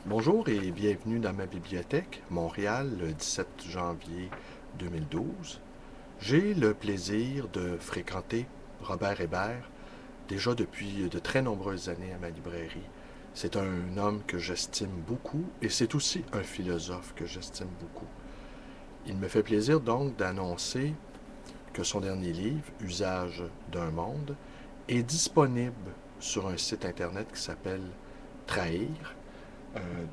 Bonjour et bienvenue dans ma bibliothèque, Montréal, le 17 janvier 2012. J'ai le plaisir de fréquenter Robert Hébert déjà depuis de très nombreuses années à ma librairie. C'est un homme que j'estime beaucoup et c'est aussi un philosophe que j'estime beaucoup. Il me fait plaisir donc d'annoncer que son dernier livre, Usage d'un monde, est disponible sur un site internet qui s'appelle Trahir,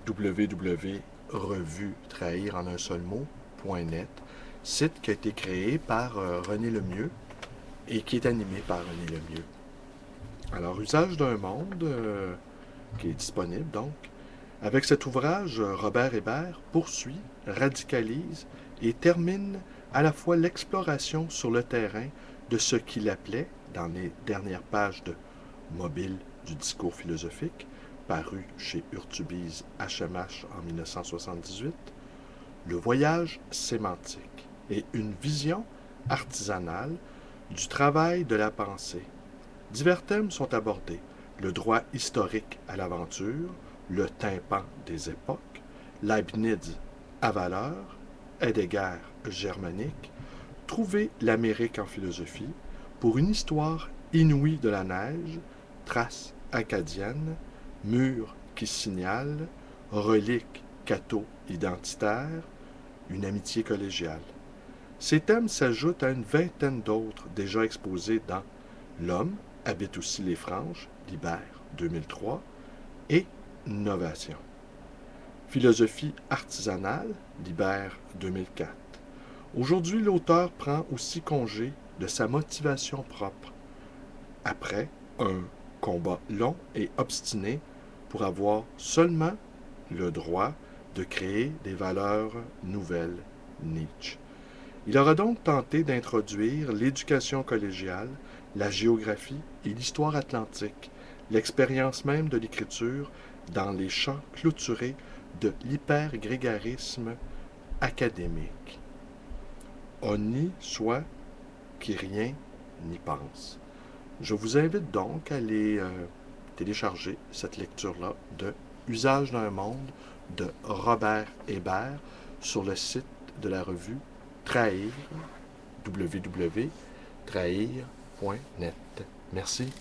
www.revue trahir en un seul mot.net, site qui a été créé par René Lemieux et qui est animé par René Lemieux. Alors, Usage d'un monde, qui est disponible donc. Avec cet ouvrage, Robert Hébert poursuit, radicalise et termine à la fois l'exploration sur le terrain de ce qu'il appelait, dans les dernières pages de Mobile du discours philosophique, paru chez Urtubise HMH en 1978, le voyage sémantique et une vision artisanale du travail de la pensée. Divers thèmes sont abordés: le droit historique à l'aventure, le tympan des époques, Leibniz à valeur, Heidegger germanique, trouver l'Amérique en philosophie, pour une histoire inouïe de la neige, traces acadiennes, murs qui signalent, reliques catho-identitaires, une amitié collégiale. Ces thèmes s'ajoutent à une vingtaine d'autres déjà exposés dans L'homme habite aussi les franges, Libère 2003, et Novation. Philosophie artisanale, Libère 2004. Aujourd'hui, l'auteur prend aussi congé de sa motivation propre, après un combat long et obstiné pour avoir seulement le droit de créer des valeurs nouvelles, Nietzsche. Il aura donc tenté d'introduire l'éducation collégiale, la géographie et l'histoire atlantique, l'expérience même de l'écriture dans les champs clôturés de l'hypergrégarisme académique. On soit qui rien n'y pense. Je vous invite donc à aller télécharger cette lecture-là de Usage d'un monde de Robert Hébert sur le site de la revue Trahir, www.trahir.net. Merci.